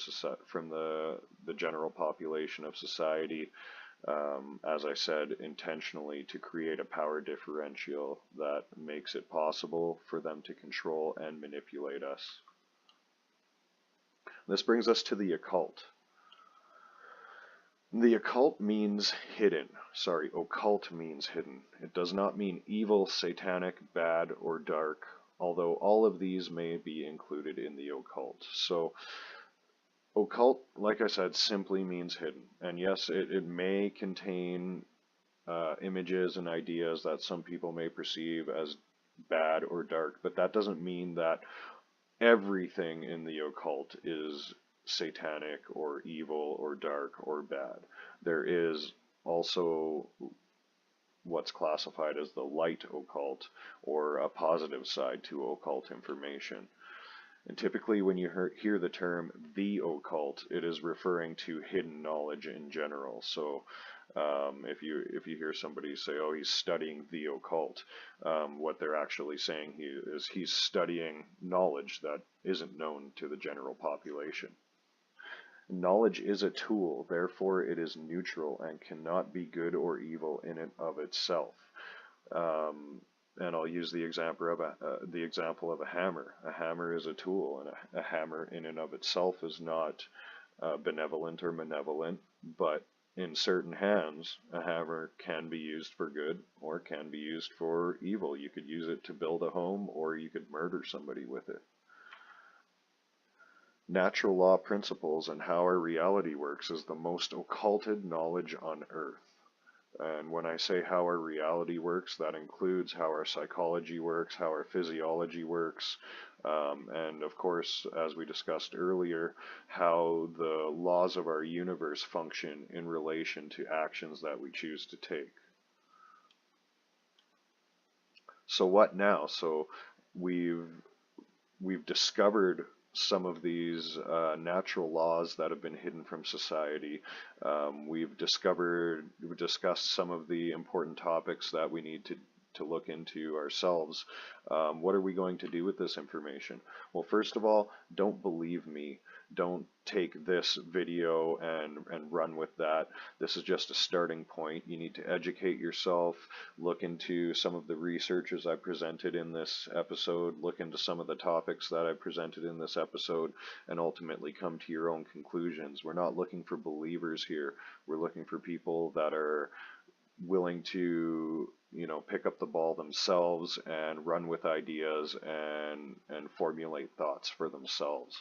the general population of society, as I said, intentionally to create a power differential that makes it possible for them to control and manipulate us. This brings us to the occult. The occult means hidden. Sorry, occult means hidden. It does not mean evil, satanic, bad, or dark, although all of these may be included in the occult. So, occult, like I said, simply means hidden. And yes, it may contain images and ideas that some people may perceive as bad or dark, but that doesn't mean that everything in the occult is satanic or evil or dark or bad. There is also what's classified as the light occult, or a positive side to occult information. And typically when you hear the term the occult, it is referring to hidden knowledge in general. So if you hear somebody say, oh, he's studying the occult, what they're actually saying is he's studying knowledge that isn't known to the general population. Knowledge is a tool, therefore it is neutral and cannot be good or evil in and of itself. And I'll use the example of a hammer. A hammer is a tool, and a hammer in and of itself is not benevolent or malevolent, but in certain hands, a hammer can be used for good or can be used for evil. You could use it to build a home, or you could murder somebody with it. Natural law principles and how our reality works is the most occulted knowledge on earth. And when I say how our reality works, that includes how our psychology works, how our physiology works, and of course, as we discussed earlier, how the laws of our universe function in relation to actions that we choose to take. So what now? So we've discovered some of these natural laws that have been hidden from society. We've discussed some of the important topics that we need to look into ourselves. What are we going to do with this information? Well, first of all, don't believe me. Don't take this video and run with that. This is just a starting point. You need to educate yourself, look into some of the researchers I presented in this episode, look into some of the topics that I presented in this episode, and ultimately come to your own conclusions. We're not looking for believers here. We're looking for people that are willing to, pick up the ball themselves and run with ideas and formulate thoughts for themselves.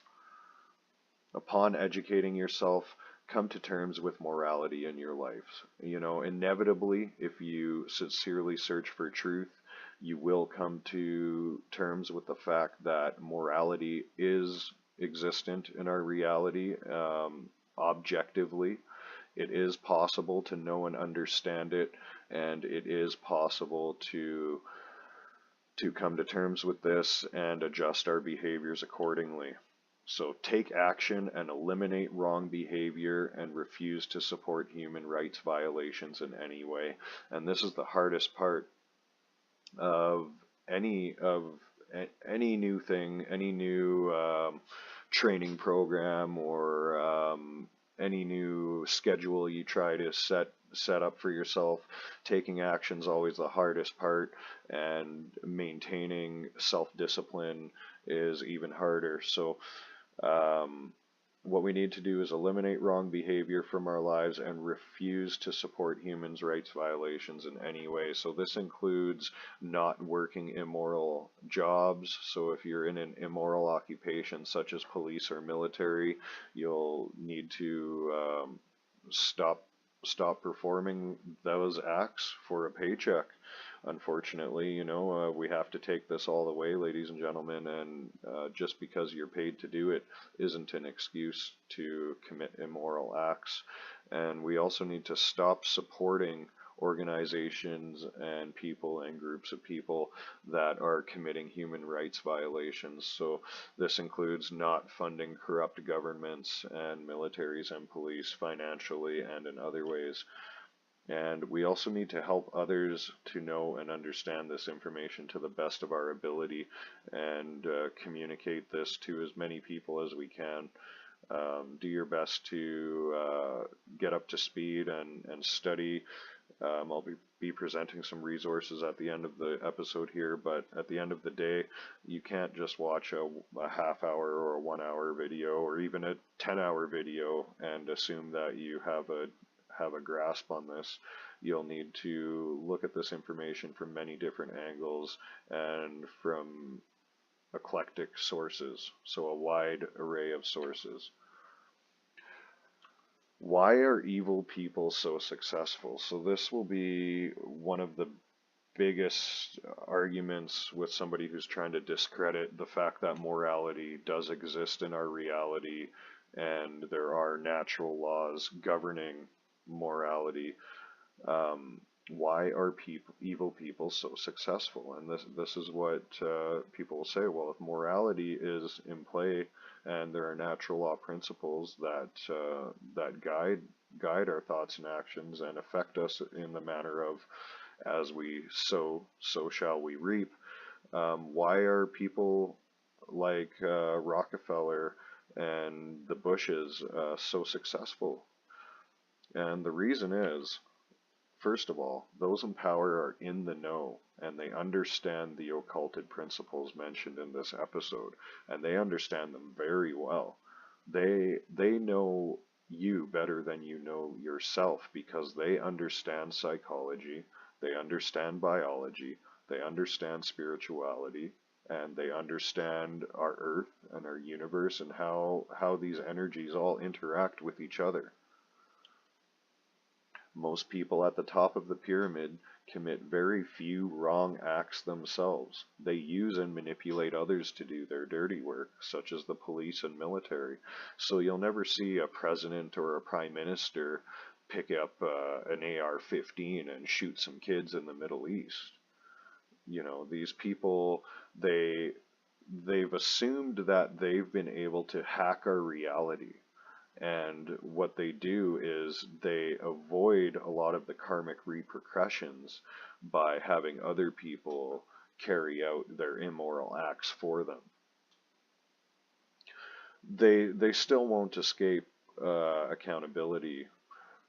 Upon educating yourself, come to terms with morality in your life. Inevitably, if you sincerely search for truth, you will come to terms with the fact that morality is existent in our reality, objectively. It is possible to know and understand it, and it is possible to come to terms with this and adjust our behaviors accordingly. So take action and eliminate wrong behavior and refuse to support human rights violations in any way. And this is the hardest part of any of any new thing, any new training program, or any new schedule you try to set up for yourself. Taking action is always the hardest part, and maintaining self-discipline is even harder. So what we need to do is eliminate wrong behavior from our lives and refuse to support human rights violations in any way. So this includes not working immoral jobs. So if you're in an immoral occupation such as police or military, you'll need to stop performing those acts for a paycheck. Unfortunately, we have to take this all the way, ladies and gentlemen, and just because you're paid to do it isn't an excuse to commit immoral acts. And we also need to stop supporting organizations and people and groups of people that are committing human rights violations. So this includes not funding corrupt governments and militaries and police financially and in other ways. And we also need to help others to know and understand this information to the best of our ability, and communicate this to as many people as we can. Do your best to get up to speed and study. I'll be presenting some resources at the end of the episode here, but at the end of the day, you can't just watch a half hour or a 1 hour video or even a 10-hour video and assume that you have a grasp on this. You'll need to look at this information from many different angles and from eclectic sources, so a wide array of sources. Why are evil people so successful? So this will be one of the biggest arguments with somebody who's trying to discredit the fact that morality does exist in our reality and there are natural laws governing morality. Why are evil people so successful? And this is what people will say. Well, if morality is in play and there are natural law principles that guide our thoughts and actions and affect us in the manner of as we sow, so shall we reap. Why are people like Rockefeller and the Bushes so successful? And the reason is, first of all, those in power are in the know, and they understand the occulted principles mentioned in this episode, and they understand them very well. They know you better than you know yourself, because they understand psychology, they understand biology, they understand spirituality, and they understand our Earth and our universe and how these energies all interact with each other. Most people at the top of the pyramid commit very few wrong acts themselves. They use and manipulate others to do their dirty work, such as the police and military. So you'll never see a president or a prime minister pick up an AR-15 and shoot some kids in the Middle East. These people, they've assumed that they've been able to hack our reality. And what they do is they avoid a lot of the karmic repercussions by having other people carry out their immoral acts for them. They still won't escape accountability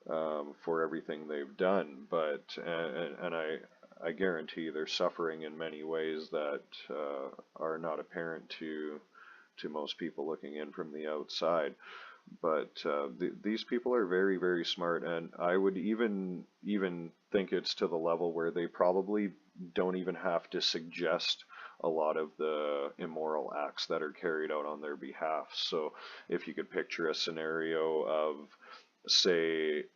for everything they've done, but and I guarantee they're suffering in many ways that are not apparent to most people looking in from the outside. But these people are very, very smart, and I would even think it's to the level where they probably don't even have to suggest a lot of the immoral acts that are carried out on their behalf. So if you could picture a scenario of, say,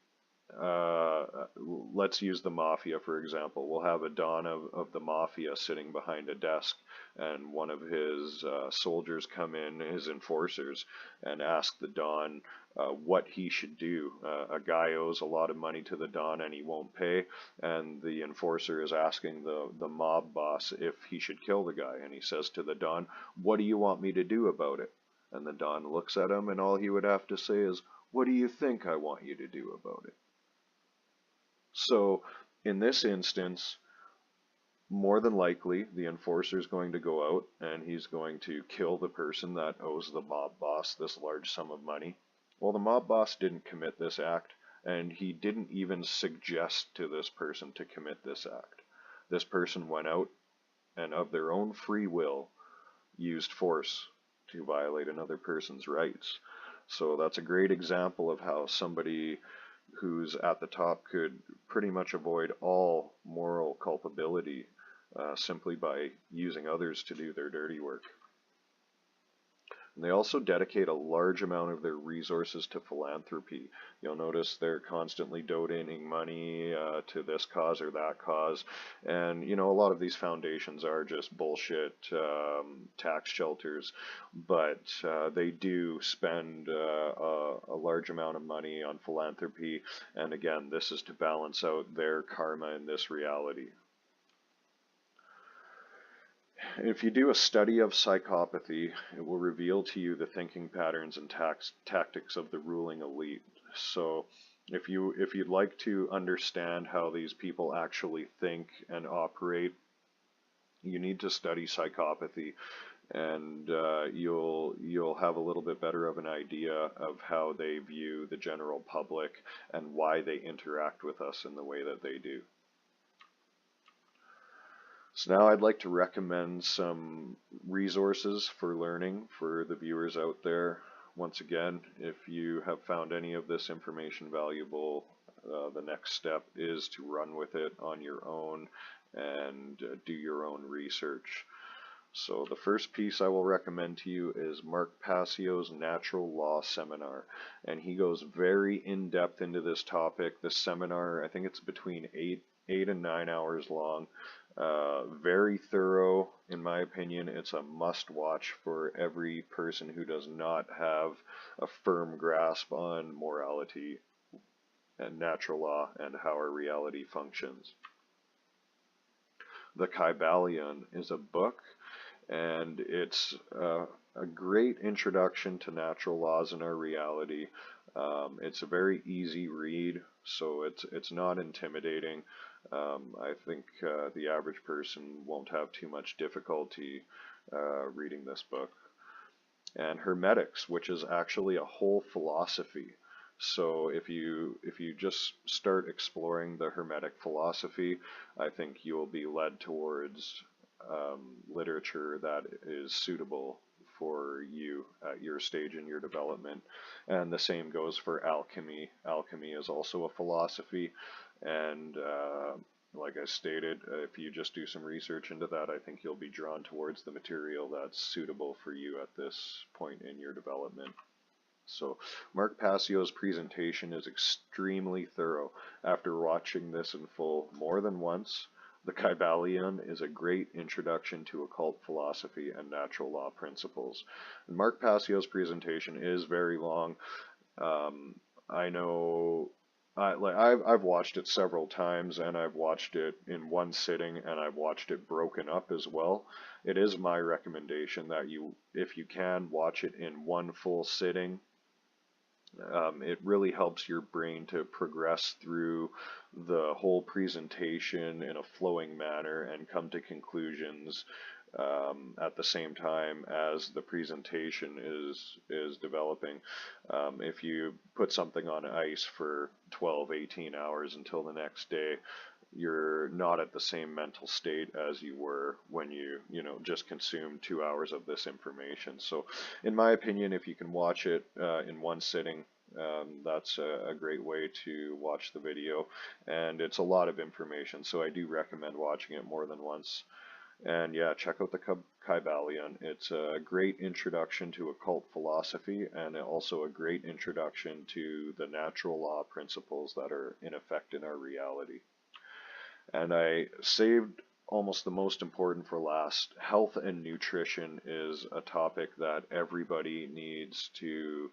let's use the mafia for example. We'll have a don of the mafia sitting behind a desk, and one of his soldiers come in, his enforcers, and ask the don what he should do. A guy owes a lot of money to the don and he won't pay, and the enforcer is asking the mob boss if he should kill the guy, and he says to the don, "What do you want me to do about it?" And the Don looks at him, and all he would have to say is, "What do you think I want you to do about it?" So, in this instance, more than likely, the enforcer is going to go out and he's going to kill the person that owes the mob boss this large sum of money. Well, the mob boss didn't commit this act, and he didn't even suggest to this person to commit this act. This person went out and, of their own free will, used force to violate another person's rights. So that's a great example of how somebody who's at the top could pretty much avoid all moral culpability simply by using others to do their dirty work. And they also dedicate a large amount of their resources to philanthropy. You'll notice they're constantly donating money to this cause or that cause. And, a lot of these foundations are just bullshit tax shelters, but they do spend a large amount of money on philanthropy. And again, this is to balance out their karma in this reality. If you do a study of psychopathy, it will reveal to you the thinking patterns and tactics of the ruling elite. So if you'd like to understand how these people actually think and operate, you need to study psychopathy, and you'll have a little bit better of an idea of how they view the general public and why they interact with us in the way that they do. So now I'd like to recommend some resources for learning for the viewers out there. Once again, if you have found any of this information valuable, the next step is to run with it on your own and do your own research. So the first piece I will recommend to you is Mark Passio's Natural Law Seminar, and he goes very in-depth into this topic. This seminar, I think it's between 8 and 9 hours long. Very thorough, in my opinion. It's a must-watch for every person who does not have a firm grasp on morality and natural law and how our reality functions. The Kybalion is a book, and it's a great introduction to natural laws in our reality. It's a very easy read, so it's not intimidating. I think the average person won't have too much difficulty reading this book. And Hermetics, which is actually a whole philosophy. So if you just start exploring the Hermetic philosophy, I think you'll be led towards literature that is suitable for you at your stage in your development. And the same goes for alchemy. Alchemy is also a philosophy, and like I stated, if you just do some research into that, I think you'll be drawn towards the material that's suitable for you at this point in your development. So Mark Passio's presentation is extremely thorough. After watching this in full more than once, the Kybalion is a great introduction to occult philosophy and natural law principles. And Mark Passio's presentation is very long. I know I've watched it several times, and I've watched it in one sitting, and I've watched it broken up as well. It is my recommendation that if you can, watch it in one full sitting. It really helps your brain to progress through the whole presentation in a flowing manner and come to conclusions at the same time as the presentation is developing. If you put something on ice for 12, 18 hours until the next day, you're not at the same mental state as you were when you just consumed 2 hours of this information. So in my opinion, if you can watch it in one sitting, that's a great way to watch the video, and it's a lot of information, so I do recommend watching it more than once. And yeah, check out the Kybalion. It's a great introduction to occult philosophy, and also a great introduction to the natural law principles that are in effect in our reality. And I saved almost the most important for last. Health and nutrition is a topic that everybody needs to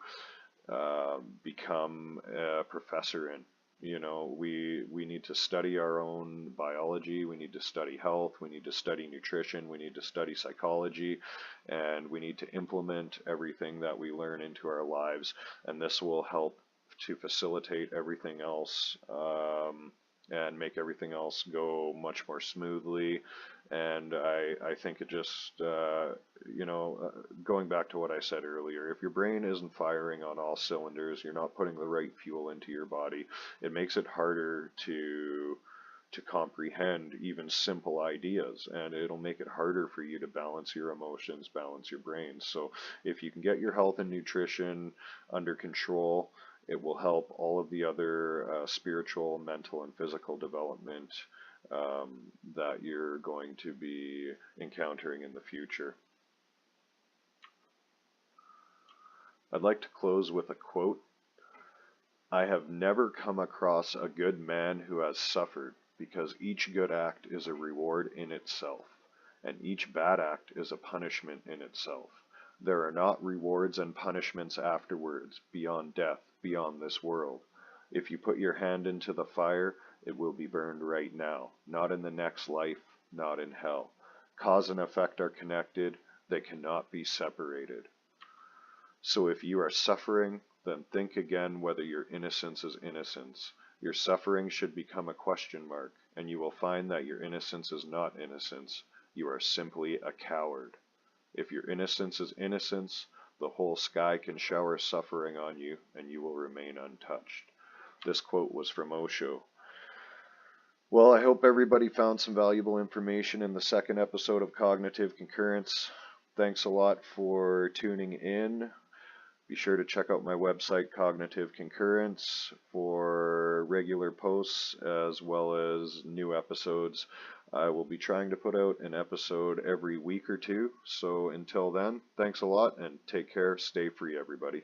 become a professor in. You know, we need to study our own biology, we need to study health, we need to study nutrition, we need to study psychology, and we need to implement everything that we learn into our lives. And this will help to facilitate everything else, and make everything else go much more smoothly. And I think it just, going back to what I said earlier, if your brain isn't firing on all cylinders, you're not putting the right fuel into your body, it makes it harder to comprehend even simple ideas, and it'll make it harder for you to balance your emotions, balance your brain. So if you can get your health and nutrition under control, it will help all of the other spiritual, mental, and physical development that you're going to be encountering in the future. I'd like to close with a quote. I have never come across a good man who has suffered, because each good act is a reward in itself, and each bad act is a punishment in itself. There are not rewards and punishments afterwards, beyond death, beyond this world. If you put your hand into the fire, it will be burned right now, not in the next life, not in hell. Cause and effect are connected, they cannot be separated. So if you are suffering, then think again whether your innocence is innocence. Your suffering should become a question mark, and you will find that your innocence is not innocence. You are simply a coward. If your innocence is innocence, the whole sky can shower suffering on you, and you will remain untouched. This quote was from Osho. Well, I hope everybody found some valuable information in the second episode of Cognitive Concurrence. Thanks a lot for tuning in. Be sure to check out my website, Cognitive Concurrence, for regular posts as well as new episodes. I will be trying to put out an episode every week or two. So until then, thanks a lot and take care. Stay free, everybody.